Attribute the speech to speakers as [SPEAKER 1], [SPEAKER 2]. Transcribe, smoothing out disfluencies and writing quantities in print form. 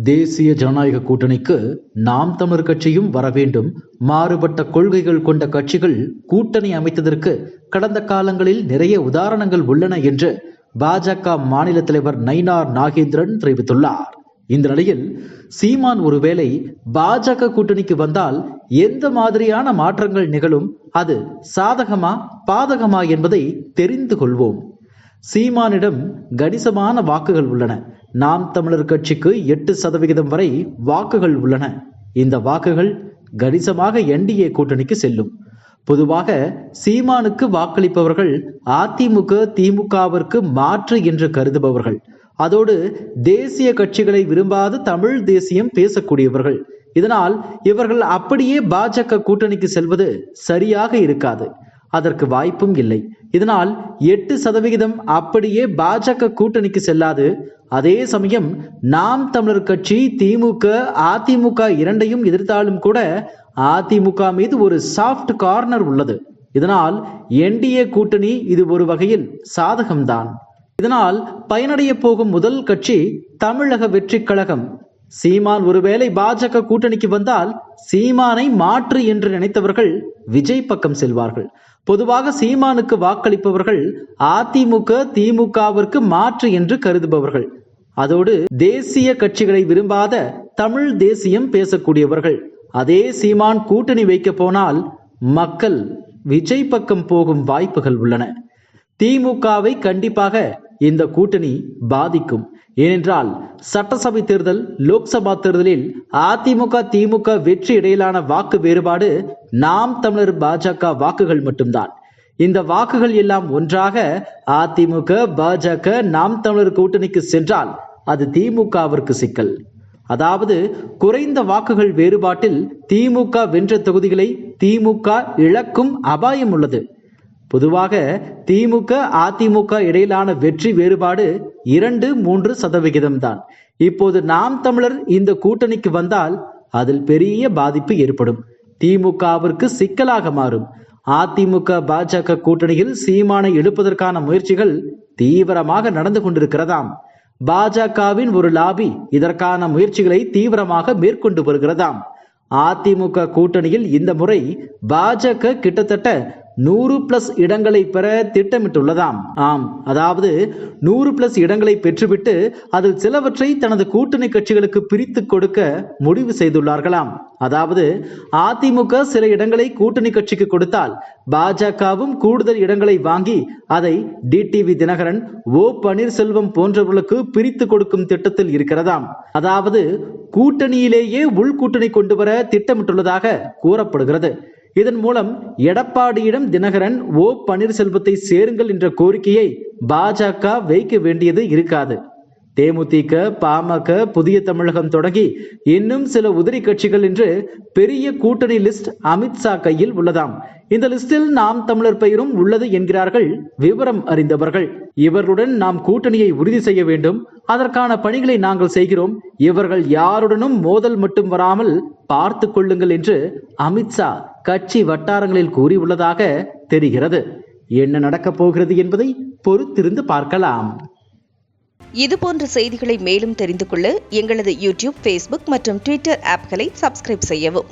[SPEAKER 1] தேசிய ஜனநாயக கூட்டணிக்கு நாம் தமிழர் கட்சியும் வர வேண்டும். மாறுபட்ட கொள்கைகள் கொண்ட கட்சிகள் கூட்டணி அமைத்ததற்கு கடந்த காலங்களில் நிறைய உதாரணங்கள் உள்ளன என்று பாஜக மாநில தலைவர் நயினார் நாகேந்திரன் தெரிவித்துள்ளார். இந்த நிலையில் சீமான் ஒருவேளை பாஜக கூட்டணிக்கு வந்தால் எந்த மாதிரியான மாற்றங்கள் நிகழும், அது சாதகமா பாதகமா என்பதை தெரிந்து கொள்வோம். சீமானிடம் கணிசமான வாக்குகள் உள்ளன. நாம் தமிழர் கட்சிக்கு 8% வரை வாக்குகள் உள்ளன. இந்த வாக்குகள் கணிசமாக என்டிஏ கூட்டணிக்கு செல்லும். பொதுவாக சீமானுக்கு வாக்களிப்பவர்கள் அதிமுக திமுகவிற்கு மாற்று என்று கருதுபவர்கள். அதோடு தேசிய கட்சிகளை விரும்பாத தமிழ் தேசியம் பேசக்கூடியவர்கள். இதனால் இவர்கள் அப்படியே பாஜக கூட்டணிக்கு செல்வது சரியாக இருக்காது. அதற்கு வாய்ப்பும் இல்லை. இதனால் 8% அப்படியே பாஜக கூட்டணிக்கு செல்லாது. அதே சமயம் நாம் தமிழர் கட்சி திமுக அதிமுக இரண்டையும் எதிர்த்தாலும் கூட அதிமுக மீது ஒரு சாஃப்ட் கார்னர் உள்ளது. இதனால் என்டிஏ கூட்டணி இது ஒரு வகையில் சாதகம்தான். இதனால் பயனடைய போகும் முதல் கட்சி தமிழக வெற்றி கழகம். சீமான் ஒருவேளை பாஜக கூட்டணிக்கு வந்தால் சீமானை மாற்று என்று நினைத்தவர்கள் விஜய் பக்கம் செல்வார்கள். பொதுவாக சீமானுக்கு வாக்களிப்பவர்கள் அதிமுக திமுகவிற்கு மாற்று என்று கருதுபவர்கள். அதோடு தேசிய கட்சிகளை விரும்பாத தமிழ் தேசியம் பேசக்கூடியவர்கள். அதே சீமான் கூட்டணி வைக்க போனால் மக்கள் விஜய் பக்கம் போகும் வாய்ப்புகள் உள்ளன. திமுகவை கண்டிப்பாக இந்த கூட்டணி பாதிக்கும். ஏனென்றால் சட்டசபை தேர்தல் லோக்சபா தேர்தலில் அதிமுக திமுக வெற்றி இடையிலான வாக்கு வேறுபாடு நாம் தமிழர் பாஜக வாக்குகள் மட்டும்தான். இந்த வாக்குகள் எல்லாம் ஒன்றாக அதிமுக பாஜக நாம் தமிழர் கூட்டணிக்கு சென்றால் அது திமுகவிற்கு சிக்கல். அதாவது குறைந்த வாக்குகள் வேறுபாட்டில் திமுக வென்ற தொகுதிகளை திமுக இழக்கும் அபாயம் உள்ளது. பொதுவாக திமுக அதிமுக இடையிலான வெற்றி வேறுபாடு 2-3% தான். இப்போது நாம் தமிழர் இந்த கூட்டணிக்கு வந்தால் அதில் பெரிய பாதிப்பு ஏற்படும். திமுகவிற்கு சிக்கலாக மாறும். அதிமுக பாஜக கூட்டணியில் சீமானை எழுப்பதற்கான முயற்சிகள் தீவிரமாக நடந்து கொண்டிருக்கிறதாம். பாஜகவின் ஒரு லாபி இதற்கான முயற்சிகளை தீவிரமாக மேற்கொண்டு வருகிறதாம். அதிமுக கூட்டணியில் இந்த முறை பாஜக கிட்டத்தட்ட 100+ இடங்களை பெற திட்டமிட்டுள்ளதாம். அதாவது 100+ இடங்களை பெற்றுவிட்டு அதில் சிலவற்றை தனது கூட்டணி கட்சிகளுக்கு பிரித்து கொடுக்க முடிவு செய்துள்ளார்களாம். அதாவது அதிமுக சில இடங்களை கூட்டணி கட்சிக்கு கொடுத்தால் பாஜகவும் கூடுதல் இடங்களை வாங்கி அதை டிடிவி தினகரன் ஓ பன்னீர்செல்வம் போன்றவர்களுக்கு பிரித்து கொடுக்கும் திட்டத்தில் இருக்கிறதாம். அதாவது கூட்டணியிலேயே உள்கூட்டணி கொண்டு வர திட்டமிட்டுள்ளதாக கூறப்படுகிறது. இதன் மூலம் எடப்பாடியிடம் தினகரன் ஓ பன்னீர்செல்வத்தை சேருங்கள் என்ற கோரிக்கையை பாஜக வைக்க வேண்டியது இருக்காது. தேமுதிக பாமக புதிய தமிழகம் தொடங்கி இன்னும் சில உதிரி கட்சிகள் என்று பெரிய கூட்டணி லிஸ்ட் அமித்ஷா கையில் உள்ளதாம். இந்த லிஸ்டில் நாம் தமிழர் பெயரும் உள்ளது என்கிறார்கள் விவரம் அறிந்தவர்கள். இவர்களுடன் நாம் கூட்டணியை உறுதி செய்ய வேண்டும். அதற்கான பணிகளை நாங்கள் செய்கிறோம். இவர்கள் யாருடனும் மோதல் மட்டும் வராமல் பார்த்து கொள்ளுங்கள் என்று அமித்ஷா கட்சி வட்டாரங்களில் கூறியுள்ளதாக தெரிகிறது. என்ன நடக்கப் போகிறது என்பதை பொறுத்திருந்து பார்க்கலாம்.
[SPEAKER 2] இதுபோன்ற செய்திகளை மேலும் தெரிந்து கொள்ள எங்களது யூடியூப், ஃபேஸ்புக் மற்றும் ட்விட்டர் ஆப்களை சப்ஸ்கிரைப் செய்யவும்.